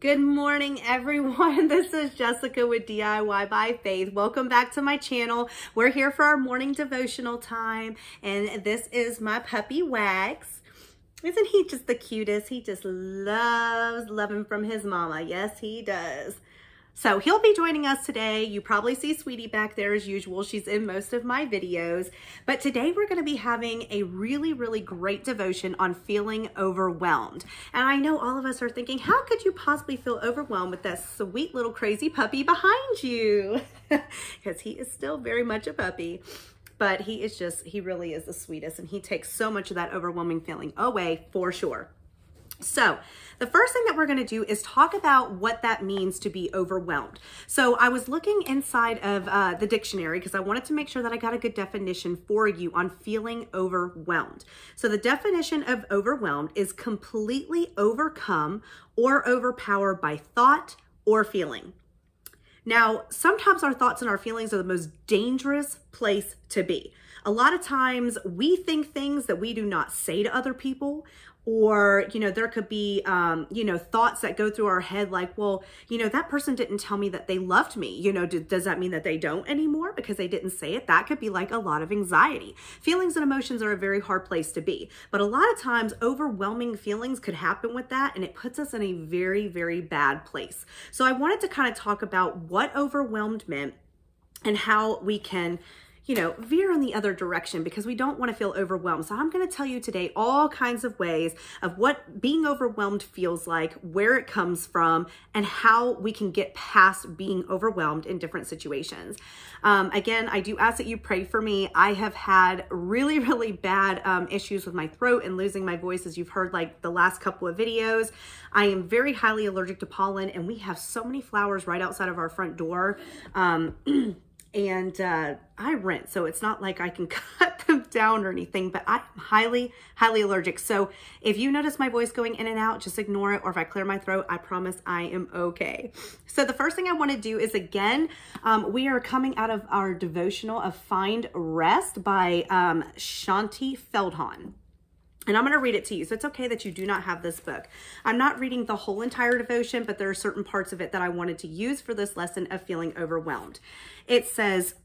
Good morning, everyone. This is Jessica with DIY by Faith. Welcome back to my channel. We're here for our morning devotional time, and this is my puppy, Wags. Isn't he just the cutest? He just loves loving from his mama. Yes, he does. So he'll be joining us today. You probably see Sweetie back there as usual. She's in most of my videos. But today we're going to be having a really great devotion on feeling overwhelmed. And I know all of us are thinking, how could you possibly feel overwhelmed with that sweet little crazy puppy behind you? Because he is still very much a puppy. But he really is the sweetest. And he takes so much of that overwhelming feeling away for sure. So the first thing that we're going to do is talk about what that means to be overwhelmed. So I was looking inside of the dictionary because I wanted to make sure that I got a good definition for you on feeling overwhelmed. So the definition of overwhelmed is completely overcome or overpowered by thought or feeling. Now, sometimes our thoughts and our feelings are the most dangerous place to be. A lot of times we think things that we do not say to other people, or, there could be, thoughts that go through our head like, well, that person didn't tell me that they loved me. Does that mean that they don't anymore because they didn't say it? That could be like a lot of anxiety. Feelings and emotions are a very hard place to be. But a lot of times overwhelming feelings could happen with that, and it puts us in a very bad place. So I wanted to kind of talk about what overwhelmed meant and how we can veer in the other direction because we don't want to feel overwhelmed. So I'm going to tell you today all kinds of ways of what being overwhelmed feels like, where it comes from, and how we can get past being overwhelmed in different situations. Again, I do ask that you pray for me. I have had really bad issues with my throat and losing my voice, as you've heard like the last couple of videos. I am very highly allergic to pollen, and we have so many flowers right outside of our front door. And I rent, so it's not like I can cut them down or anything, but I'm highly allergic. So if you notice my voice going in and out, just ignore it. Or if I clear my throat, I promise I am okay. So the first thing I want to do is, again, we are coming out of our devotional of Find Rest by Shanti Feldhahn. And I'm going to read it to you. So it's okay that you do not have this book. I'm not reading the whole entire devotion, but there are certain parts of it that I wanted to use for this lesson of feeling overwhelmed. It says,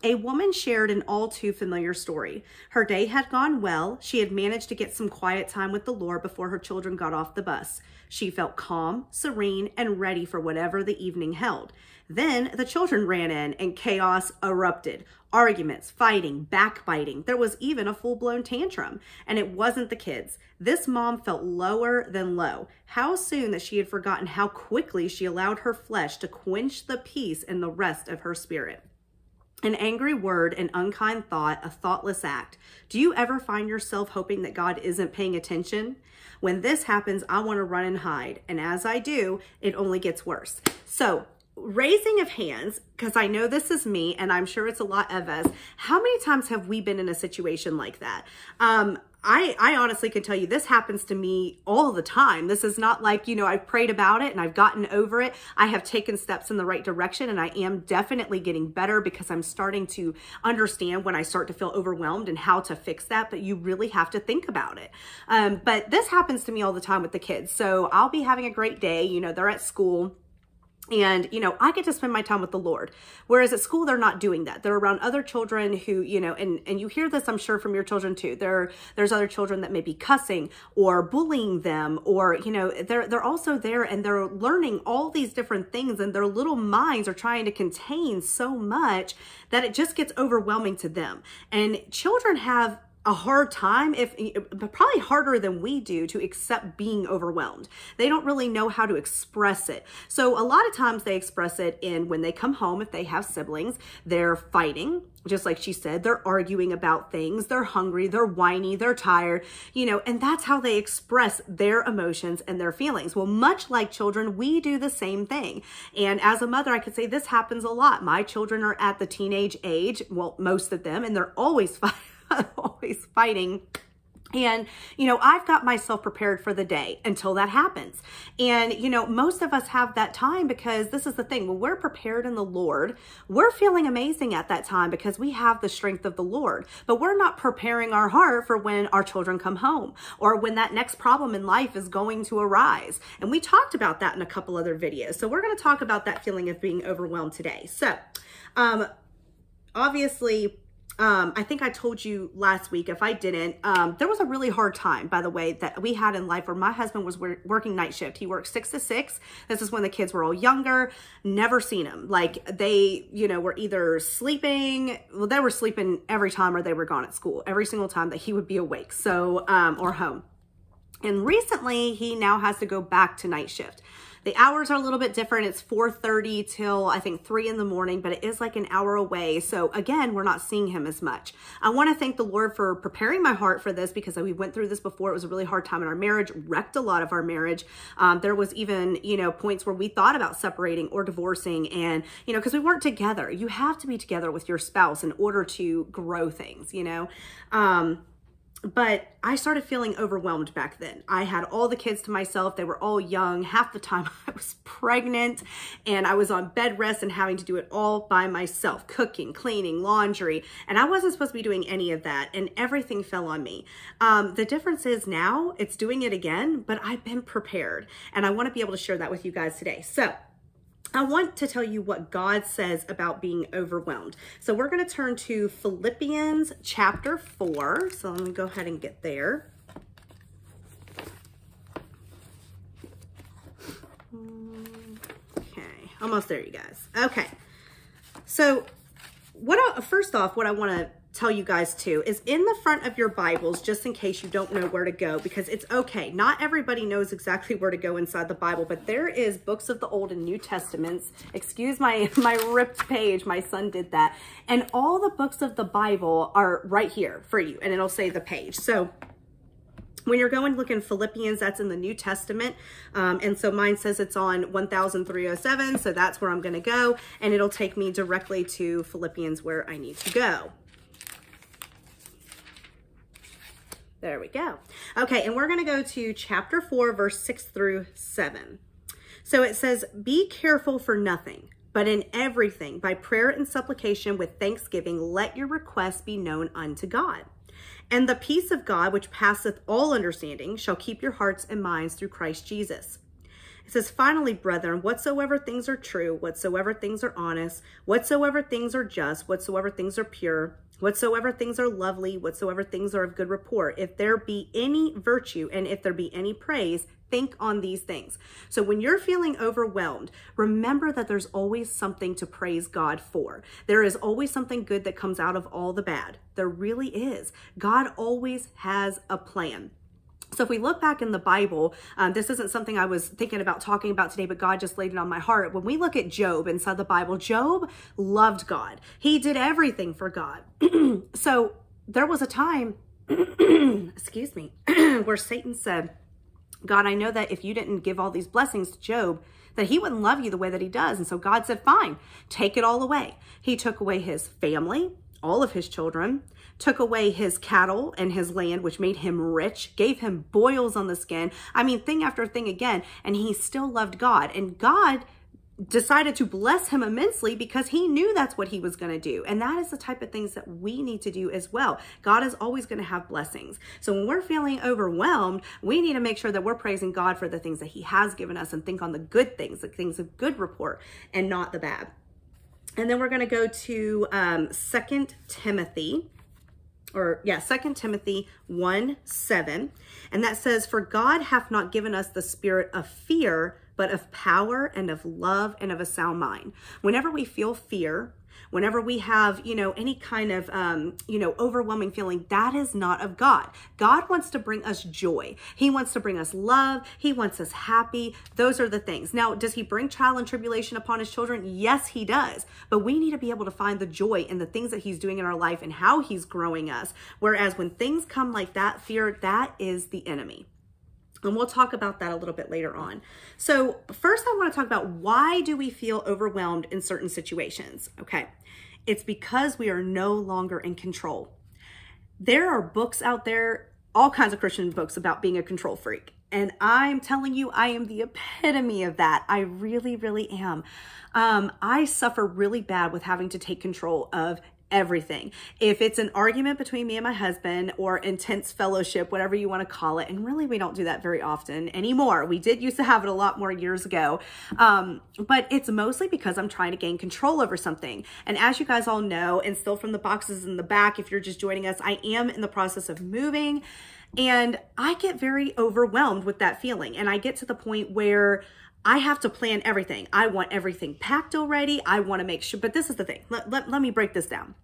a woman shared an all too familiar story. Her day had gone well. She had managed to get some quiet time with the Lord before her children got off the bus. She felt calm, serene, and ready for whatever the evening held. Then the children ran in and chaos erupted. Arguments, fighting, backbiting. There was even a full-blown tantrum. And it wasn't the kids. This mom felt lower than low. How soon that she had forgotten how quickly she allowed her flesh to quench the peace in the rest of her spirit. An angry word, an unkind thought, a thoughtless act. Do you ever find yourself hoping that God isn't paying attention? When this happens, I want to run and hide. And as I do, it only gets worse. So, raising of hands, because I know this is me, and I'm sure it's a lot of us. How many times have we been in a situation like that? I honestly can tell you this happens to me all the time. This is not like, I've prayed about it and I've gotten over it. I have taken steps in the right direction, and I am definitely getting better because I'm starting to understand when I start to feel overwhelmed and how to fix that. But you really have to think about it. But this happens to me all the time with the kids. So I'll be having a great day. They're at school. And, I get to spend my time with the Lord. Whereas at school, they're not doing that. They're around other children who, and you hear this, I'm sure, from your children too. There's other children that may be cussing or bullying them, or, they're also there and they're learning all these different things, and their little minds are trying to contain so much that it just gets overwhelming to them. And children have a hard time, but probably harder than we do, to accept being overwhelmed. They don't really know how to express it. So a lot of times they express it in when they come home, if they have siblings, they're fighting. Just like she said, they're arguing about things, they're hungry, they're whiny, they're tired, and that's how they express their emotions and their feelings. Well, much like children, we do the same thing. And as a mother, I could say this happens a lot. My children are at the teenage age, well, most of them, and they're always fighting. And, I've got myself prepared for the day until that happens. And, most of us have that time because this is the thing. When we're prepared in the Lord, we're feeling amazing at that time because we have the strength of the Lord. But we're not preparing our heart for when our children come home or when that next problem in life is going to arise. And we talked about that in a couple other videos. So we're going to talk about that feeling of being overwhelmed today. So, obviously, I think I told you last week, if I didn't, there was a really hard time, by the way, that we had in life where my husband was working night shift. He worked 6 to 6. This is when the kids were all younger, never seen them. Like they, were either sleeping, well, they were sleeping every time or they were gone at school, every single time that he would be awake. So, or home. And recently he now has to go back to night shift. The hours are a little bit different. It's 4:30 till I think 3 in the morning, but it is like an hour away. So again, we're not seeing him as much. I want to thank the Lord for preparing my heart for this because we went through this before. It was a really hard time in our marriage, wrecked a lot of our marriage. There was even, points where we thought about separating or divorcing and, because we weren't together. You have to be together with your spouse in order to grow things, But I started feeling overwhelmed back then. I had all the kids to myself. They were all young. Half the time I was pregnant and I was on bed rest and having to do it all by myself, cooking, cleaning, laundry. And I wasn't supposed to be doing any of that and everything fell on me. The difference is now it's doing it again, but I've been prepared and I want to be able to share that with you guys today. So I want to tell you what God says about being overwhelmed. So we're going to turn to Philippians chapter 4. So let me go ahead and get there. Okay, almost there, you guys. Okay, so first off, what I want to tell you guys too is in the front of your Bibles, just in case you don't know where to go, because it's okay. Not everybody knows exactly where to go inside the Bible, but there is books of the Old and New Testaments. Excuse my ripped page. My son did that. And all the books of the Bible are right here for you. And it'll say the page. So when you're going to look in Philippians, that's in the New Testament. And so mine says it's on 1307. So that's where I'm going to go. And it'll take me directly to Philippians where I need to go. There we go. Okay, and we're going to go to chapter 4, verse 6 through 7. So it says, "Be careful for nothing, but in everything, by prayer and supplication with thanksgiving, let your requests be known unto God. And the peace of God, which passeth all understanding, shall keep your hearts and minds through Christ Jesus." It says, "Finally, brethren, whatsoever things are true, whatsoever things are honest, whatsoever things are just, whatsoever things are pure, whatsoever things are lovely, whatsoever things are of good report, if there be any virtue and if there be any praise, think on these things." So when you're feeling overwhelmed, remember that there's always something to praise God for. There is always something good that comes out of all the bad. There really is. God always has a plan. So if we look back in the Bible, this isn't something I was thinking about talking about today, but God just laid it on my heart. When we look at Job inside the Bible, Job loved God. He did everything for God. So there was a time, excuse me, where Satan said, "God, I know that if you didn't give all these blessings to Job, that he wouldn't love you the way that he does." And so God said, "Fine, take it all away." He took away his family, all of his children, took away his cattle and his land, which made him rich, gave him boils on the skin. I mean, thing after thing again, and he still loved God. And God decided to bless him immensely because he knew that's what he was going to do. And that is the type of things that we need to do as well. God is always going to have blessings. So when we're feeling overwhelmed, we need to make sure that we're praising God for the things that he has given us and think on the good things, the things of good report and not the bad. And then we're going to go to 2 Timothy 1:7. And that says, "For God hath not given us the spirit of fear, but of power and of love and of a sound mind." Whenever we feel fear, whenever we have, any kind of, overwhelming feeling, that is not of God. God wants to bring us joy. He wants to bring us love. He wants us happy. Those are the things. Now, does he bring trial and tribulation upon his children? Yes, he does. But we need to be able to find the joy in the things that he's doing in our life and how he's growing us. Whereas when things come like that, fear, that is the enemy. And we'll talk about that a little bit later on. So first I want to talk about why do we feel overwhelmed in certain situations? Okay. It's because we are no longer in control. There are books out there all kinds of Christian books about being a control freak. And I'm telling you, I am the epitome of that. I really, really am. I suffer really bad with having to take control of everything. If it's an argument between me and my husband or intense fellowship, whatever you want to call it, and really we don't do that very often anymore. We did used to have it a lot more years ago. But it's mostly because I'm trying to gain control over something. And as you guys all know, and still from the boxes in the back, if you're just joining us, I am in the process of moving. And I get very overwhelmed with that feeling. And I get to the point where I have to plan everything. I want everything packed already. I want to make sure, but this is the thing. Let me break this down.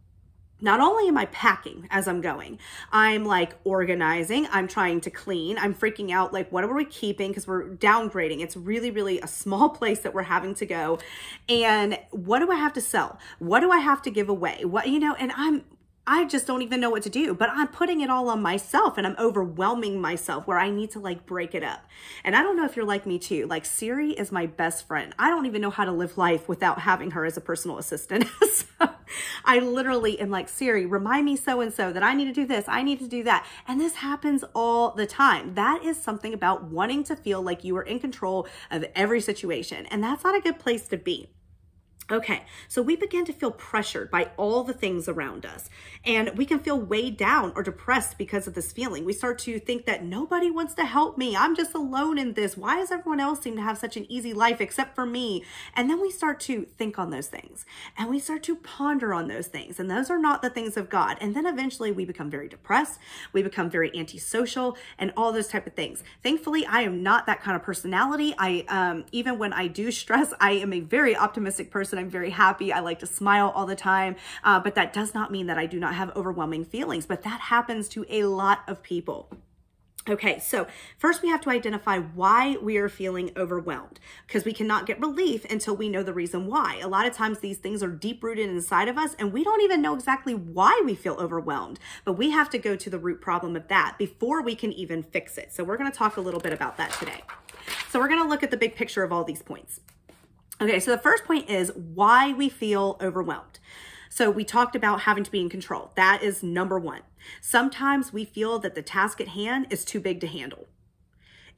Not only am I packing as I'm going, I'm like organizing, I'm trying to clean, I'm freaking out, like, what are we keeping? Because we're downgrading. It's really, really a small place that we're having to go. And what do I have to sell? What do I have to give away? What, and I just don't even know what to do, but I'm putting it all on myself and I'm overwhelming myself where I need to like break it up. And I don't know if you're like me too. Like Siri is my best friend. I don't even know how to live life without having her as a personal assistant. So I literally am like, Siri, remind me so-and-so that I need to do this. I need to do that. And this happens all the time. That is something about wanting to feel like you are in control of every situation. And that's not a good place to be. Okay, so we begin to feel pressured by all the things around us, and we can feel weighed down or depressed because of this feeling. We start to think that nobody wants to help me. I'm just alone in this. Why does everyone else seem to have such an easy life except for me? And then we start to think on those things, and we start to ponder on those things, and those are not the things of God. And then eventually we become very depressed. We become very antisocial and all those type of things. Thankfully, I am not that kind of personality. Even when I do stress, I am a very optimistic person. I'm very happy. I like to smile all the time, but that does not mean that I do not have overwhelming feelings, but that happens to a lot of people. Okay, so first we have to identify why we are feeling overwhelmed, because we cannot get relief until we know the reason why. A lot of times these things are deep rooted inside of us and we don't even know exactly why we feel overwhelmed, but we have to go to the root problem of that before we can even fix it. So we're going to talk a little bit about that today. So we're going to look at the big picture of all these points. Okay, so the first point is why we feel overwhelmed. So we talked about having to be in control. That is number one. Sometimes we feel that the task at hand is too big to handle.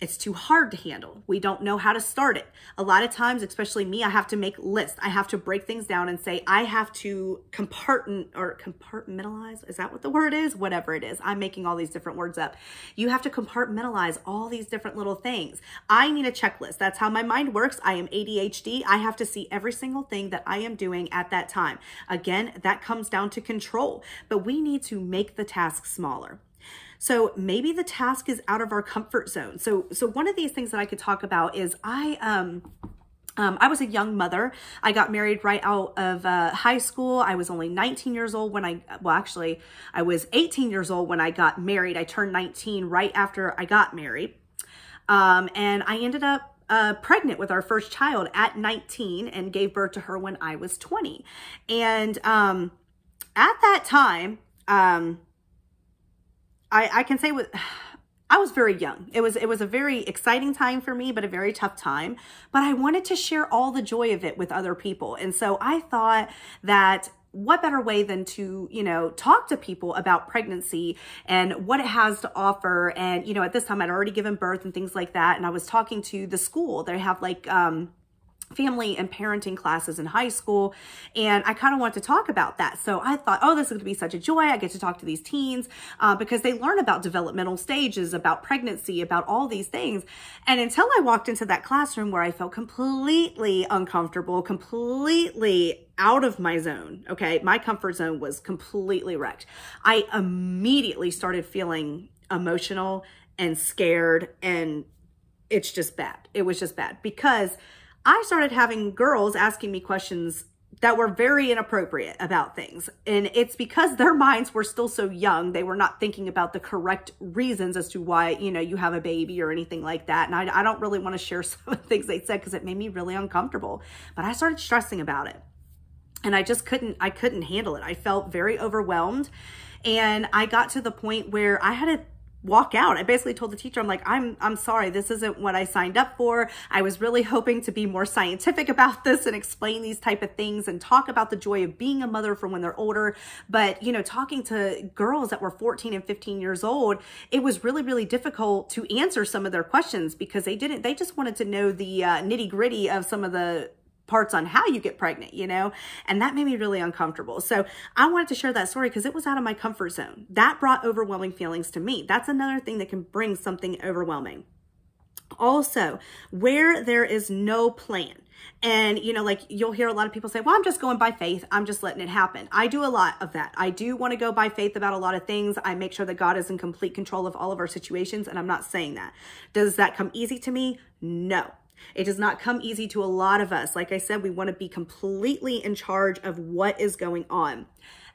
It's too hard to handle. We don't know how to start it. A lot of times, especially me, I have to make lists. I have to break things down and say, I have to compartmentalize. Is that what the word is? Whatever it is. I'm making all these different words up. You have to compartmentalize all these different little things. I need a checklist. That's how my mind works. I am ADHD. I have to see every single thing that I am doing at that time. Again, that comes down to control, but we need to make the task smaller. So maybe the task is out of our comfort zone. So one of these things that I could talk about is I was a young mother. I got married right out of high school. I was only 19 years old when I was 18 years old when I got married. I turned 19 right after I got married. And I ended up pregnant with our first child at 19 and gave birth to her when I was 20. And at that time, I can say I was very young. It was a very exciting time for me, but a very tough time. But I wanted to share all the joy of it with other people. And so I thought that what better way than to, talk to people about pregnancy and what it has to offer. And, at this time I'd already given birth and things like that. And I was talking to the school. They have like, family and parenting classes in high school. And I kind of want to talk about that. So I thought, oh, this is going to be such a joy. I get to talk to these teens because they learn about developmental stages, about pregnancy, about all these things. And until I walked into that classroom where I felt completely uncomfortable, completely out of my zone. Okay. My comfort zone was completely wrecked. I immediately started feeling emotional and scared, and it's just bad. It was just bad because I started having girls asking me questions that were very inappropriate about things. And it's because their minds were still so young. They were not thinking about the correct reasons as to why, you have a baby or anything like that. And I don't really want to share some of the things they said because it made me really uncomfortable. But I started stressing about it. And I couldn't handle it. I felt very overwhelmed. And I got to the point where I had to walk out. I basically told the teacher, I'm like, I'm sorry, this isn't what I signed up for. I was really hoping to be more scientific about this and explain these type of things and talk about the joy of being a mother for when they're older. But, you know, talking to girls that were 14 and 15 years old, it was really, really difficult to answer some of their questions because they just wanted to know the nitty gritty of some of the parts on how you get pregnant, you know, and that made me really uncomfortable. So I wanted to share that story because it was out of my comfort zone. That brought overwhelming feelings to me. That's another thing that can bring something overwhelming. Also, where there is no plan. And, you know, like you'll hear a lot of people say, well, I'm just going by faith. I'm just letting it happen. I do a lot of that. I do want to go by faith about a lot of things. I make sure that God is in complete control of all of our situations. And I'm not saying that. Does that come easy to me? No. It does not come easy to a lot of us. Like I said, we want to be completely in charge of what is going on.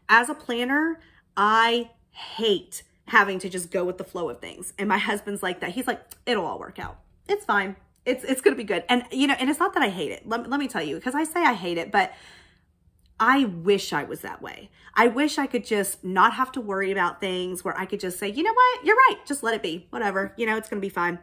As a planner, I hate having to just go with the flow of things. And my husband's like that. He's like, it'll all work out. It's fine. It's going to be good. And, you know, and it's not that I hate it. Let me tell you, because I say I hate it, but I wish I was that way. I wish I could just not have to worry about things where I could just say, you know what? You're right. Just let it be. Whatever. You know, it's going to be fine.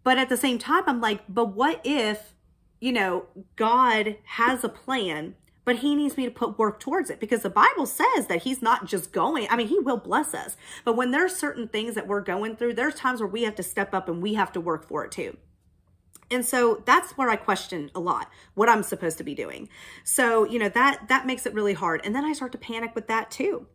But at the same time, I'm like, but what if, you know, God has a plan, but he needs me to put work towards it? Because the Bible says that he's not just going. I mean, he will bless us. But when there's certain things that we're going through, there's times where we have to step up and we have to work for it too. And so that's where I question a lot what I'm supposed to be doing. So, you know, that makes it really hard. And then I start to panic with that too.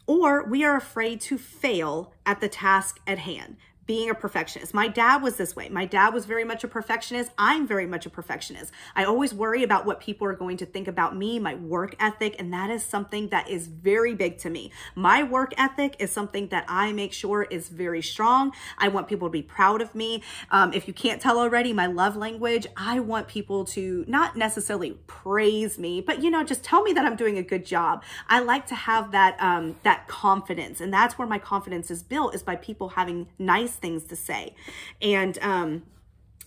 Or we are afraid to fail at the task at hand. Being a perfectionist. My dad was this way. My dad was very much a perfectionist. I'm very much a perfectionist. I always worry about what people are going to think about me, my work ethic, and that is something that is very big to me. My work ethic is something that I make sure is very strong. I want people to be proud of me. If you can't tell already, my love language, I want people to not necessarily praise me, but, you know, just tell me that I'm doing a good job. I like to have that, that confidence, and that's where my confidence is built, is by people having nice things to say. And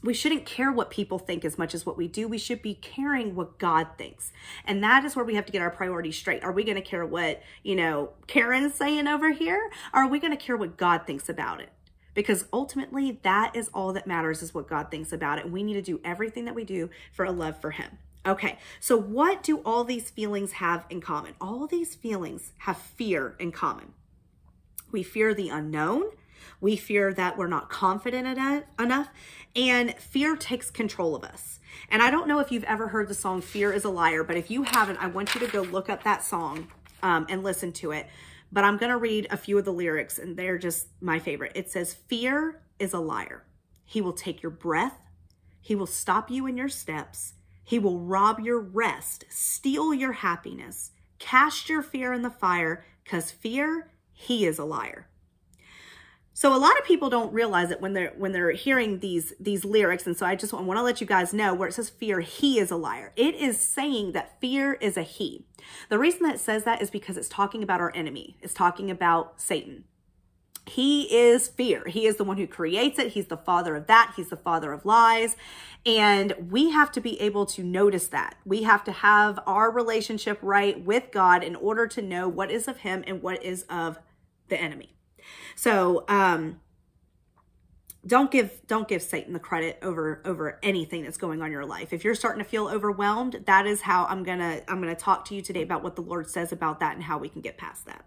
we shouldn't care what people think as much as what we do. We should be caring what God thinks. And that is where we have to get our priorities straight. Are we going to care what, you know, Karen's saying over here? Or are we going to care what God thinks about it? Because ultimately that is all that matters, is what God thinks about it. And we need to do everything that we do for a love for him. Okay, so what do all these feelings have in common? All these feelings have fear in common. We fear the unknown. We fear that we're not confident enough, and fear takes control of us. And I don't know if you've ever heard the song Fear is a Liar, but if you haven't, I want you to go look up that song and listen to it. But I'm going to read a few of the lyrics, and they're just my favorite. It says, fear is a liar. He will take your breath. He will stop you in your steps. He will rob your rest, steal your happiness, cast your fear in the fire, because fear, he is a liar. So a lot of people don't realize it when they're hearing these lyrics. And so I just want to let you guys know, where it says fear, he is a liar. It is saying that fear is a he. The reason that it says that is because it's talking about our enemy. It's talking about Satan. He is fear. He is the one who creates it. He's the father of that. He's the father of lies. And we have to be able to notice that. We have to have our relationship right with God in order to know what is of him and what is of the enemy. So don't give Satan the credit over anything that's going on in your life. If you're starting to feel overwhelmed, that is how I'm gonna talk to you today about what the Lord says about that and how we can get past that.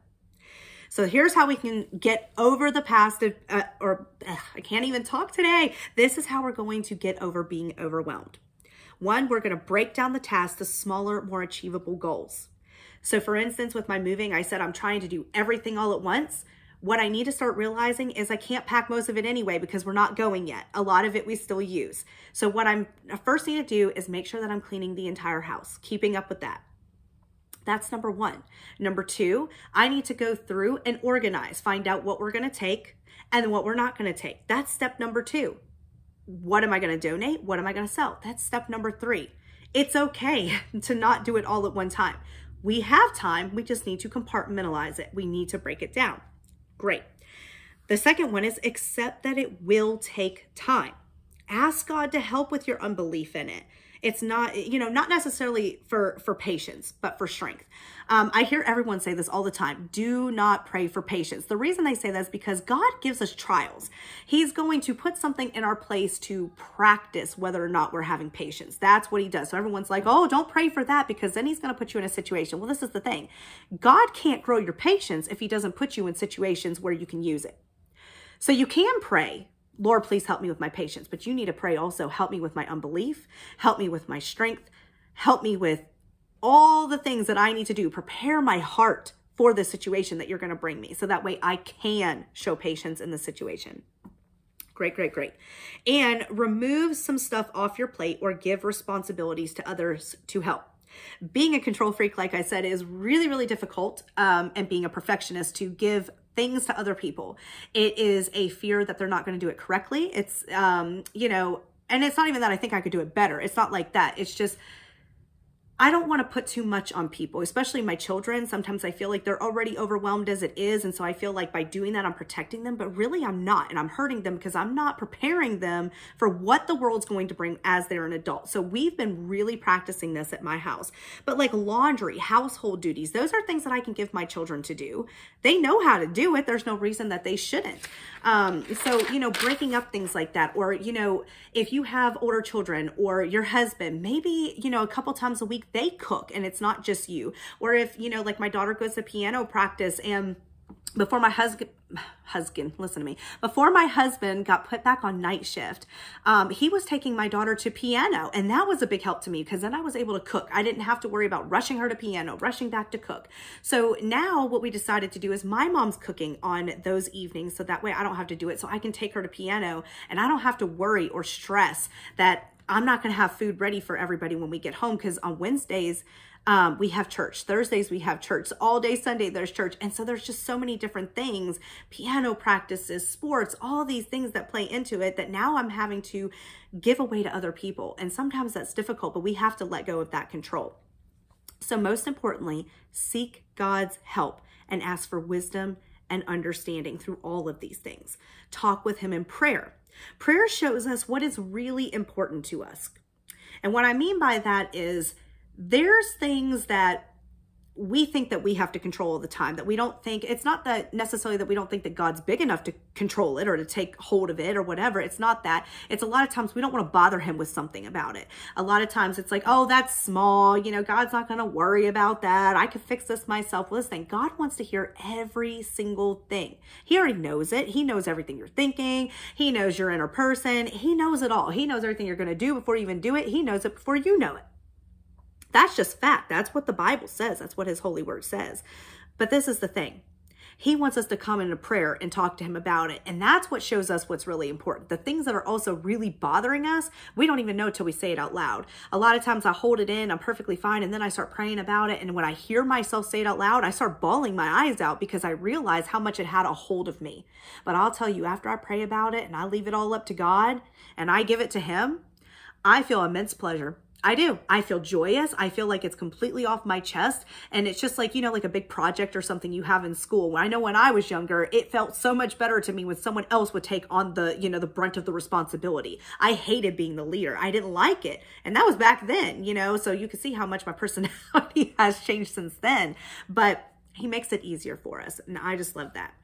So here's how we can get over the past, I can't even talk today. This is how we're going to get over being overwhelmed. One, we're going to break down the task to smaller, more achievable goals. So for instance, with my moving, I said I'm trying to do everything all at once. What I need to start realizing is I can't pack most of it anyway because we're not going yet. A lot of it we still use. So what I first need to do is make sure that I'm cleaning the entire house, keeping up with that. That's number one. Number two, I need to go through and organize, find out what we're going to take and what we're not going to take. That's step number two. What am I going to donate? What am I going to sell? That's step number three. It's okay to not do it all at one time. We have time. We just need to compartmentalize it. We need to break it down. Great. The second one is accept that it will take time. Ask God to help with your unbelief in it. It's not, not necessarily for patience, but for strength. I hear everyone say this all the time. Do not pray for patience. The reason I say that is because God gives us trials. He's going to put something in our place to practice whether or not we're having patience. That's what he does. So everyone's like, oh, don't pray for that because then he's going to put you in a situation. Well, this is the thing. God can't grow your patience if he doesn't put you in situations where you can use it. So you can pray, Lord, please help me with my patience. But you need to pray also, help me with my unbelief, help me with my strength, help me with all the things that I need to do, prepare my heart for the situation that you're going to bring me. So that way I can show patience in the situation. Great, great, great. And remove some stuff off your plate or give responsibilities to others to help. Being a control freak, like I said, is really, really difficult. And being a perfectionist to give things to other people. It is a fear that they're not going to do it correctly. It's, and it's not even that I think I could do it better. It's not like that. It's just, I don't want to put too much on people, especially my children. Sometimes I feel like they're already overwhelmed as it is. And so I feel like by doing that, I'm protecting them, but really I'm not. And I'm hurting them because I'm not preparing them for what the world's going to bring as they're an adult. So we've been really practicing this at my house. But like laundry, household duties, those are things that I can give my children to do. They know how to do it. There's no reason that they shouldn't. So, breaking up things like that, or, if you have older children or your husband, maybe, a couple times a week, they cook and it's not just you. Or if, like my daughter goes to piano practice and before my before my husband got put back on night shift, he was taking my daughter to piano. And that was a big help to me because then I was able to cook. I didn't have to worry about rushing her to piano, rushing back to cook. So now what we decided to do is my mom's cooking on those evenings. So that way I don't have to do it. So I can take her to piano and I don't have to worry or stress that I'm not going to have food ready for everybody when we get home. Because on Wednesdays, we have church. Thursdays, we have church. All day Sunday, there's church. And so there's just so many different things, piano practices, sports, all these things that play into it that now I'm having to give away to other people. And sometimes that's difficult, but we have to let go of that control. So most importantly, seek God's help and ask for wisdom and understanding through all of these things. Talk with him in prayer. Prayer shows us what is really important to us. And what I mean by that is there's things that we think that we have to control all the time, that we don't think, it's not that necessarily that we don't think that God's big enough to control it or to take hold of it or whatever. It's not that. It's a lot of times we don't want to bother him with something about it. A lot of times it's like, oh, that's small. God's not going to worry about that. I could fix this myself. Listen, God wants to hear every single thing. He already knows it. He knows everything you're thinking. He knows your inner person. He knows it all. He knows everything you're going to do before you even do it. He knows it before you know it. That's just fact. That's what the Bible says. That's what his holy word says. But this is the thing. He wants us to come into prayer and talk to him about it. And that's what shows us what's really important. The things that are also really bothering us, we don't even know till we say it out loud. A lot of times I hold it in, I'm perfectly fine, and then I start praying about it. And when I hear myself say it out loud, I start bawling my eyes out because I realize how much it had a hold of me. But I'll tell you, after I pray about it and I leave it all up to God and I give it to him, I feel immense pleasure. I do. I feel joyous. I feel like it's completely off my chest. And it's just like, like a big project or something you have in school. I know when I was younger, it felt so much better to me when someone else would take on the, the brunt of the responsibility. I hated being the leader. I didn't like it. And that was back then, so you can see how much my personality has changed since then. But he makes it easier for us. And I just love that.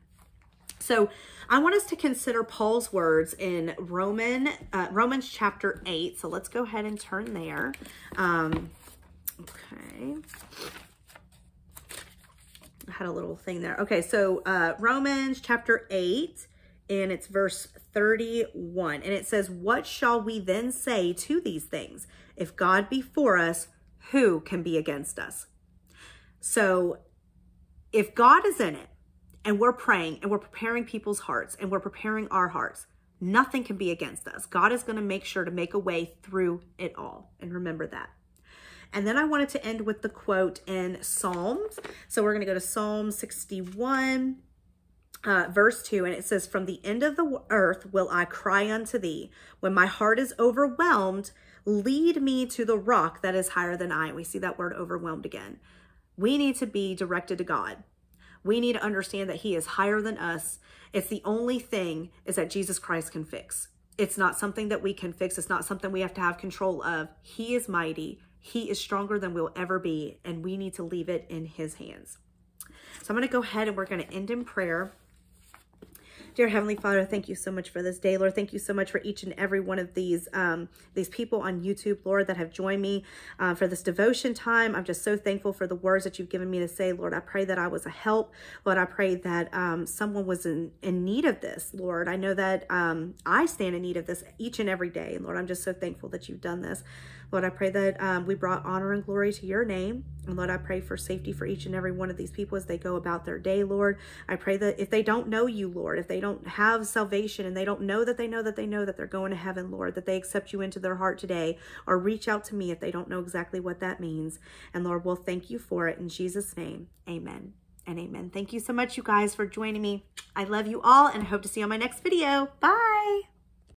So I want us to consider Paul's words in Romans chapter 8. So let's go ahead and turn there. Okay. I had a little thing there. Okay, so Romans chapter 8, and it's verse 31. And it says, what shall we then say to these things? If God be for us, who can be against us? So if God is in it, and we're praying and we're preparing people's hearts and we're preparing our hearts, nothing can be against us. God is going to make sure to make a way through it all. And remember that. And then I wanted to end with the quote in Psalms. So we're going to go to Psalm 61, verse 2. And it says, from the end of the earth will I cry unto thee. When my heart is overwhelmed, lead me to the rock that is higher than I. We see that word overwhelmed again. We need to be directed to God. We need to understand that he is higher than us. It's the only thing is that Jesus Christ can fix. It's not something that we can fix. It's not something we have to have control of. He is mighty. He is stronger than we'll ever be, and we need to leave it in his hands. So I'm going to go ahead and we're going to end in prayer. Dear Heavenly Father, thank you so much for this day, Lord. Thank you so much for each and every one of these people on YouTube, Lord, that have joined me for this devotion time. I'm just so thankful for the words that you've given me to say, Lord. I pray that I was a help. Lord, I pray that someone was in need of this, Lord. I know that I stand in need of this each and every day. Lord, I'm just so thankful that you've done this. Lord, I pray that we brought honor and glory to your name. And Lord, I pray for safety for each and every one of these people as they go about their day, Lord. I pray that if they don't know you, Lord, if they don't have salvation and they don't know that they know that they know that they're going to heaven, Lord, that they accept you into their heart today, or reach out to me if they don't know exactly what that means. And Lord, we'll thank you for it in Jesus' name. Amen and amen. Thank you so much, you guys, for joining me. I love you all and I hope to see you on my next video. Bye.